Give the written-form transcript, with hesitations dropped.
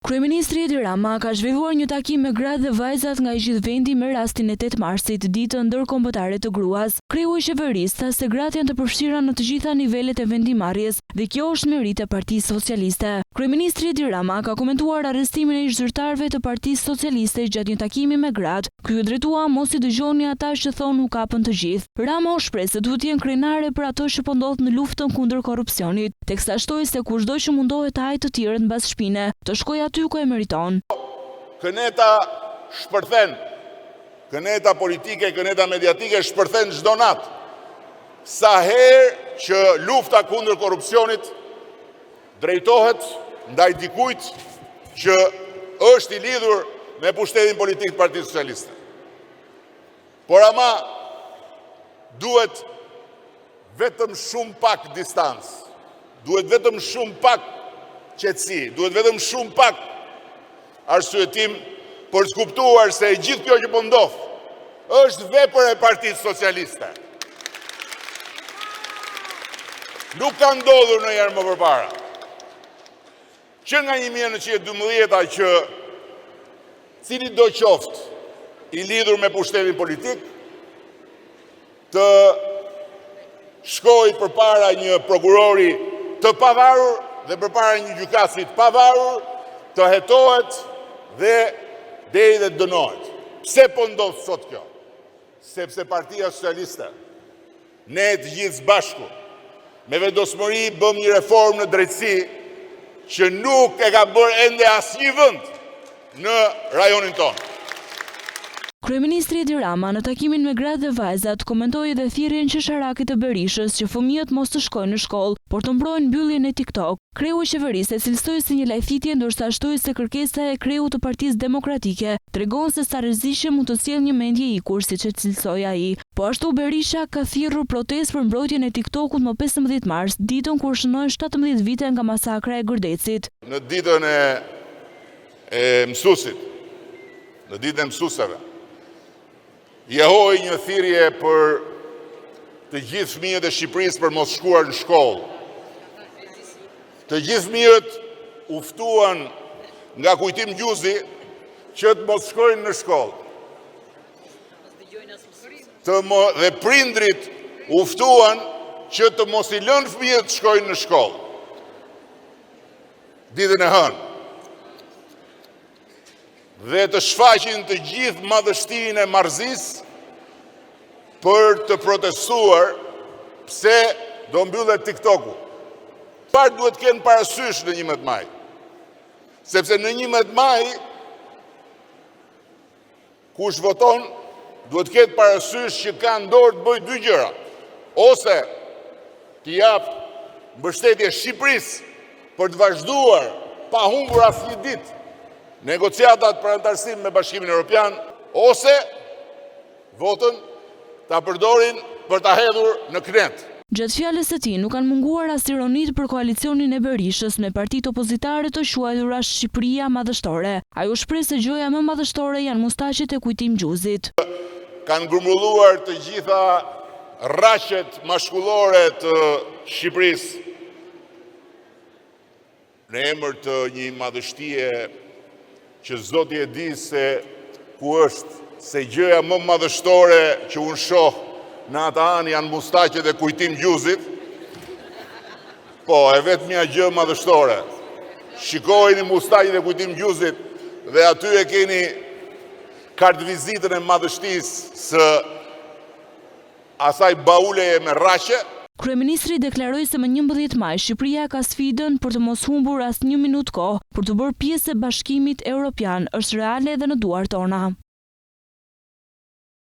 Kryeministri Edi Rama ka zhvilluar një takim me gratë dhe vajzat nga i gjithë vendi me rastin e 8 marsit, ditën ndërkombëtare të gruas. Kreu i qeverisë tha se gratë janë të përfshira në të gjitha nivelet e vendimarrjes dhe kjo është merit e Partisë Socialiste. Kryeministri Edi Rama ka komentuar arrestimin e ish zyrtarëve të Partisë Socialiste gjatë një takimi me gratë, ku ju drejtua mos i dëgjoni ata që thonë u kapën të gjithë. Rama u shpreh se duhet të jenë krenare për ato që po ndodh në luftën kundër korrupsionit, teksa shtoi se kushdo që mundohet të hajë të tjerët mbas shpine, të shkojë aty ku e meriton. Këneta shpërthen, këneta politike, këneta mediatike shpërthen çdo natë. Sa herë që lufta kundër korrupsionit drejtohet ndaj dikujt që është i lidhur me pushtetin politik të Partisë Socialiste. Por ama duhet vetëm shumë pak distancë, duhet vetëm shumë pak qetësi, duhet vetëm shumë pak arsyetim për të kuptuar se gjithë kjo që po ndodh është vepër e Partisë Socialiste. Nuk ka ndodhur ndonjëherë më përpara. Që nga 1912 që cili do qoftë i lidhur me pushtetin politik të shkojë përpara një prokurori të pavarur dhe përpara një gjykatësi të pavarur, të hetohet dhe deri dhe dënohet. Pse po ndodh sot kjo? Sepse Partia Socialiste, ne të gjithë bashku, me vendosmëri bëm një reformë në drejtësi që nuk e ka bërë ende asnjë vend në rajonin tonë. Kryeministri Edi Rama në takimin me gratë dhe vajzat komentoi edhe thirrjen qesharakit të Berishës që fëmijët mos të shkojnë në shkollë, por të mbrojnë mbylljen e TikTok. Kreu i qeverisë e cilësoi si një lajthitje, ndërsa shtoi se kërkesa e kreut të Partisë Demokratike tregon se sa rreziqe mund të sjellë një mendje ikur, siç e cilësoi ai. Po ashtu Berisha ka thirrur protestë për mbrojtjen e TikTokut më 15 mars, ditën kur shënohen 17 vite nga masakra e Gërdecit. Në ditën e mësuesit, në ditën e mësuesave, jehoi një thirrje për të gjithë fëmijët e Shqipërisë për mos shkuar në shkollë. Të gjithë fëmijët u ftuan nga Kujtim Gjuzi që të mos shkojnë në shkollë. Dhe prindrit u ftuan që të mos i lënë fëmijët të shkojnë në shkollë. Ditën e hënë. Dhe të shfaqin të gjithë madhështinë e marrëzisë për të protestuar pse do mbyllet TikToku. Çfarë duhet të kenë parasysh në 11 maj? Sepse në 11 maj kush voton duhet të ketë parasysh që ka në dorë të bëjë dy gjëra. Ose të jap mbështetje Shqipërisë për të vazhduar pa humbur asnjë ditë negociatat për anëtarësim me Bashkimin Evropian, ose votën ta përdorin për ta hedhur në knet. Gjatë fjalës së tij nuk kanë munguar as ironit për koalicionin e Berishës me partitë opozitare të quajtura Shqipëria Madhështore. Ai u shpreh se gjoja më madhështore janë mustaqet e Kujtim Gjuzit. Kanë grumbulluar të gjitha rraqet mashkullore të Shqipërisë në emër të një madhështie që Zoti e di se ku është, se gjëja më madhështore që unë shoh në ata anë janë mustaqet e Kujtim Gjuzit. Po, e vetmja gjë madhështore. Shikojeni mustaqet e Kujtim Gjuzit dhe aty e keni kartvizitën e madhështisë së asaj bauleje me rraqe. Kryeministri deklaroi se më 11 maj Shqipëria ka sfidën për të mos humbur as një minutë kohë për të bërë pjesë e Bashkimit Evropian, është reale edhe në duart tona.